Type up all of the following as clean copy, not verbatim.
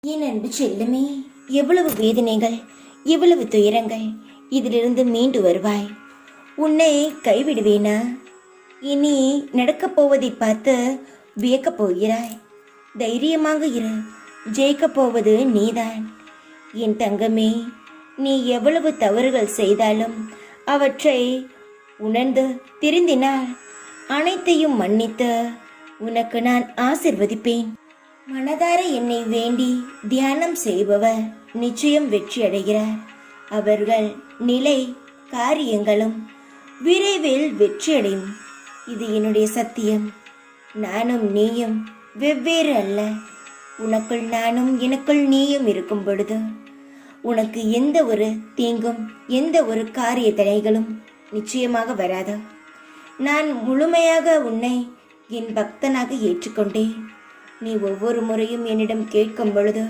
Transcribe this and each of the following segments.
என் அன்பு செல்லமே, எவ்வளவு வேதனைகள், எவ்வளவு துயரங்கள். இதிலிருந்து மீண்டு வருவாய். உன்னை கைவிடுவேனா? இனி நடக்கப் போவதை பார்த்து வியக்கப் போகிறாய். தைரியமாக இரு, ஜெயிக்கப் போவது நீதான். என் தங்கமே, நீ எவ்வளவு தவறுகள் செய்தாலும் அவற்றை உணர்ந்து திருந்தினால் அனைத்தையும் மன்னித்து உனக்கு நான் ஆசிர்வதிப்பேன். மனதார என்னை வேண்டி தியானம் செய்பவர் நிச்சயம் வெற்றி அடைகிறார். அவர்கள் நிலை காரியங்களும் விரைவில் வெற்றியடையும். இது என்னுடைய சத்தியம். நானும் நீயும் வெவ்வேறு அல்ல. உனக்குள் நானும் எனக்குள் நீயும் இருக்கும் பொழுது உனக்கு எந்த ஒரு தீங்கும் எந்த ஒரு காரிய தடைகளும் நிச்சயமாக வராது. நான் முழுமையாக உன்னை என் பக்தனாக ஏற்றுக்கொண்டேன். நீ ஒவ்வொரு முறையும் என்னிடம் கேட்கும் பொழுது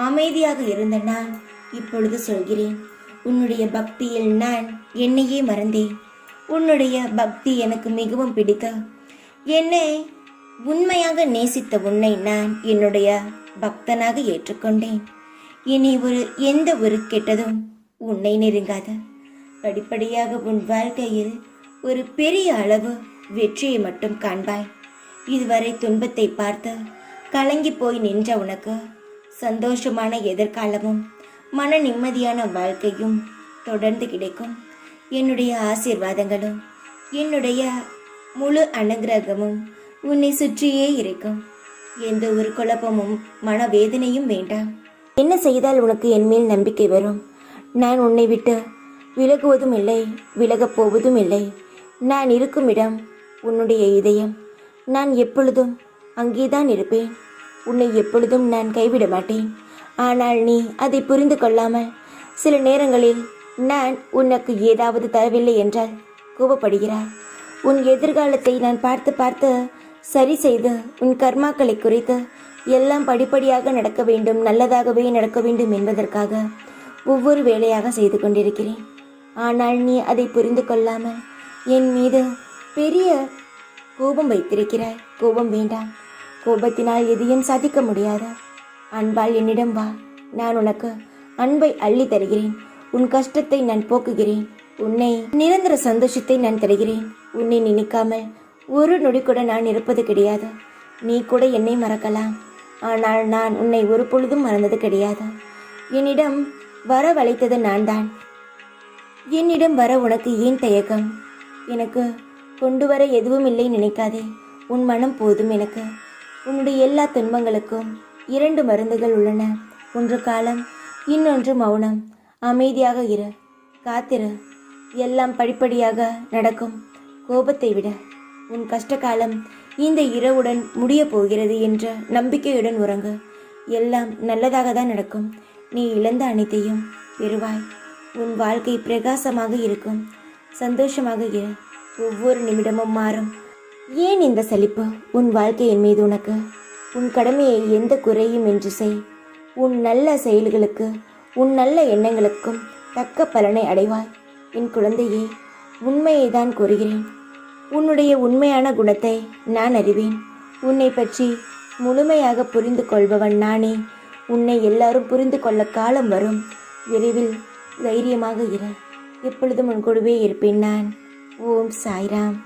அமைதியாக இருந்த நான் இப்பொழுது சொல்கிறேன். உன்னுடைய பக்தியில் நான் என்னையே மறந்தேன். உன்னுடைய பக்தி எனக்கு மிகவும் பிடித்த, என்னை உண்மையாக நேசித்த உன்னை நான் என்னுடைய பக்தனாக ஏற்றுக்கொண்டேன். இனி எந்த ஒரு கெட்டதும் உன்னை நெருங்காது. படிப்படியாக உன் வாழ்க்கையில் ஒரு பெரிய அளவு வெற்றியை மட்டும் காண்பாய். இதுவரை துன்பத்தை பார்த்து கலங்கி போய் நின்ற உனக்கு சந்தோஷமான எதிர்காலமும் மன நிம்மதியான வாழ்க்கையும் தொடர்ந்து கிடைக்கும். என்னுடைய ஆசீர்வாதங்களும் என்னுடைய முழு அனுகிரகமும் உன்னை சுற்றியே இருக்கும். எந்த ஒரு குழப்பமும் மனவேதனையும் வேண்டாம். என்ன செய்தால் உனக்கு என் மேல் நம்பிக்கை வரும்? நான் உன்னை விட்டு விலகுவதும் இல்லை, விலகப் போவதும் இல்லை. நான் இருக்கும் இடம் உன்னுடைய இதயம். நான் எப்பொழுதும் அங்கேதான் இருப்பேன். உன்னை எப்பொழுதும் நான் கைவிட மாட்டேன். ஆனால் நீ அதை புரிந்து கொள்ளாமல் சில நேரங்களில் நான் உனக்கு ஏதாவது தரவில்லை என்றால் கோபப்படுகிறாய். உன் எதிர்காலத்தை நான் பார்த்து பார்த்து சரி செய்து உன் கர்மாக்களை குறைத்து எல்லாம் படிப்படியாக நடக்க வேண்டும், நல்லதாகவே நடக்க வேண்டும் என்பதற்காக ஒவ்வொரு வேலையாக செய்து கொண்டிருக்கிறேன். ஆனால் நீ அதை புரிந்து கொள்ளாமல் என் மீது பெரிய கோபம் வைத்திருக்கிறாய். கோபம் வேண்டாம். கோபத்தினால் எதையும் சாதிக்க முடியாது. அன்பால் என்னிடம் வா. நான் உனக்கு அன்பை அள்ளி தருகிறேன். உன் கஷ்டத்தை நான் போக்குகிறேன். உன்னை நிரந்தர சந்தோஷத்தை நான் தருகிறேன். உன்னை நினைக்காமல் ஒரு நொடி கூட நான் இருப்பது கிடையாது. நீ கூட என்னை மறக்கலாம், ஆனால் நான் உன்னை ஒரு பொழுதும் மறந்தது கிடையாது. என்னிடம் வரவழைத்தது நான் தான். என்னிடம் வர உனக்கு ஏன் தயக்கம்? எனக்கு கொண்டு வர எதுவும் இல்லை நினைக்காதே. உன் மனம் போதும் எனக்கு. உன்னுடைய எல்லா துன்பங்களுக்கும் 2 மருந்துகள் உள்ளன. ஒன்று காலம், இன்னொன்று மௌனம். அமைதியாக இரு, காத்திரு. எல்லாம் படிப்படியாக நடக்கும். கோபத்தை விட உன் கஷ்டகாலம் இந்த இரவுடன் முடிய போகிறது என்ற நம்பிக்கையுடன் உறங்கு. எல்லாம் நல்லதாக தான் நடக்கும். நீ இழந்த அனைத்தையும் பெறுவாய். உன் வாழ்க்கை பிரகாசமாக இருக்கும். சந்தோஷமாக இரு. ஒவ்வொரு நிமிடமும் மாறும். ஏன் இந்த சலிப்பு உன் வாழ்க்கையின் மீது? உனக்கு உன் கடமையை எந்த குறையும் என்று செய். உன் நல்ல செயல்களுக்கு உன் நல்ல எண்ணங்களுக்கும் தக்க பலனை அடைவாய். என் குழந்தையே, உண்மையை தான் கூறுகிறேன். உன்னுடைய உண்மையான குணத்தை நான் அறிவேன். உன்னை பற்றி முழுமையாக புரிந்து கொள்பவன் நானே. உன்னை எல்லாரும் புரிந்து கொள்ள காலம் வரும். விரைவில் தைரியமாக இரு. எப்பொழுதும் உன் கூடவே இருப்பேன் நான். ஓம் சாய்ராம்.